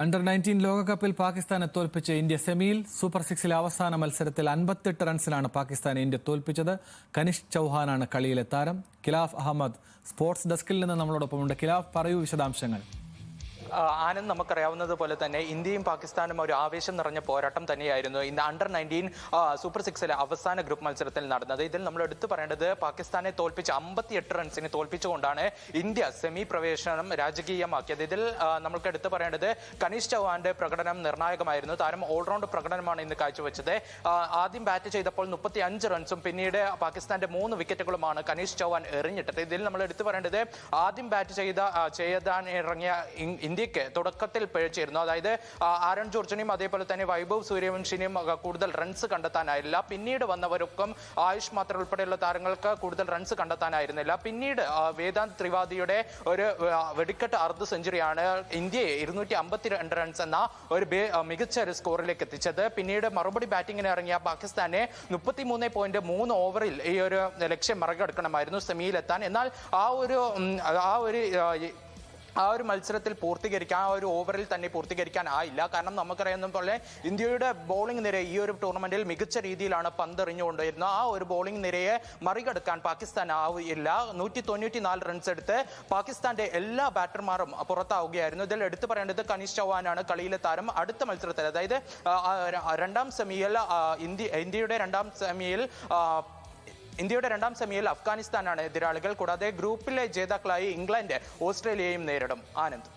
Under-19 ലോകകപ്പിൽ പാകിസ്ഥാനെ തോൽപ്പിച്ച് ഇന്ത്യ സെമിയിൽ. സൂപ്പർ സിക്സിലെ അവസാന മത്സരത്തിൽ 58 റൺസിനാണ് പാകിസ്ഥാനെ ഇന്ത്യ തോൽപ്പിച്ചത്. കനിഷ് ചൗഹാനാണ് കളിയിലെ താരം. കിലാഫ് അഹമ്മദ് സ്പോർട്സ് ഡെസ്കിൽ നിന്ന് നമ്മളോടൊപ്പമുണ്ട്. കിലാഫ്, പറയൂ വിശദാംശങ്ങൾ. ആനന്ദ്, നമുക്കറിയാവുന്നതുപോലെ തന്നെ ഇന്ത്യയും പാകിസ്ഥാനും ഒരു ആവേശം നിറഞ്ഞ പോരാട്ടം തന്നെയായിരുന്നു ഇന്ന് അണ്ടർ-19 സൂപ്പർ സിക്സിലെ അവസാന ഗ്രൂപ്പ് മത്സരത്തിൽ നടന്നത്. ഇതിൽ നമ്മൾ എടുത്തു പറയേണ്ടത് പാകിസ്ഥാനെ തോൽപ്പിച്ച് 58 റൺസിന് തോൽപ്പിച്ചുകൊണ്ടാണ് ഇന്ത്യ സെമി പ്രവേശനം രാജകീയമാക്കിയത്. ഇതിൽ നമുക്ക് എടുത്തു പറയേണ്ടത് കനിഷ് ചൗഹാന്റെ പ്രകടനം നിർണായകമായിരുന്നു. താരം ഓൾറൗണ്ട് പ്രകടനമാണ് ഇന്ന് കാഴ്ചവെച്ചത്. ആദ്യം ബാറ്റ് ചെയ്തപ്പോൾ 35 റൺസും പിന്നീട് പാകിസ്ഥാന്റെ 3 വിക്കറ്റുകളുമാണ് കനിഷ് ചൗഹാൻ എറിഞ്ഞിട്ടത്. ഇതിൽ നമ്മൾ എടുത്തു പറയേണ്ടത് ആദ്യം ബാറ്റ് ചെയ്താൻ ഇറങ്ങിയ ഇന്ത്യക്ക് തുടക്കത്തിൽ പിഴച്ചിരുന്നു. അതായത് ആരൺ ജോർജിനെയും അതേപോലെ തന്നെ വൈഭവ് സൂര്യവംശിനെയും കൂടുതൽ റൺസ് കണ്ടെത്താനായില്ല. പിന്നീട് വന്നവർക്കും ആയുഷ് മാത്ര ഉൾപ്പെടെയുള്ള താരങ്ങൾക്ക് കൂടുതൽ റൺസ് കണ്ടെത്താനായിരുന്നില്ല. പിന്നീട് വേദാന്ത് ത്രിവാദിയുടെ ഒരു വെടിക്കെട്ട് അർദ്ധ സെഞ്ചുറിയാണ് ഇന്ത്യയെ 252 റൺസ് എന്ന ഒരു മികച്ച ഒരു സ്കോറിലേക്ക് എത്തിച്ചത്. പിന്നീട് മറുപടി ബാറ്റിങ്ങിന് ഇറങ്ങിയ പാകിസ്ഥാനെ 33.3 ഓവറിൽ ഈ ഒരു ലക്ഷ്യം മറികടക്കണമായിരുന്നു സെമിയിലെത്താൻ. എന്നാൽ ആ ഒരു മത്സരത്തിൽ പൂർത്തീകരിക്കാൻ, ആ ഒരു ഓവറിൽ തന്നെ പൂർത്തീകരിക്കാൻ ആയില്ല. കാരണം നമുക്കറിയുന്ന പോലെ ഇന്ത്യയുടെ ബോളിംഗ് നിര ഈ ഒരു ടൂർണമെന്റിൽ മികച്ച രീതിയിലാണ് പന്തെറിഞ്ഞുകൊണ്ടിരുന്നത്. ആ ഒരു ബോളിംഗ് നിരയെ മറികടക്കാൻ പാകിസ്ഥാൻ ആവില്ല. 194 റൺസ് എടുത്ത് പാകിസ്ഥാന്റെ എല്ലാ ബാറ്റർമാരും പുറത്താവുകയായിരുന്നു. ഇതിൽ എടുത്തു പറയേണ്ടത് കനിഷ് ചൗഹാനാണ് കളിയിലെ താരം. അടുത്ത മത്സരത്തിൽ, അതായത് രണ്ടാം സെമിയിൽ ഇന്ത്യയുടെ രണ്ടാം സെമിയിൽ അഫ്ഗാനിസ്ഥാനാണ് എതിരാളികൾ. കൂടാതെ ഗ്രൂപ്പിലെ ജേതാക്കളായി ഇംഗ്ലണ്ട് ഓസ്ട്രേലിയയും നേരിടും. ആനന്ദ്.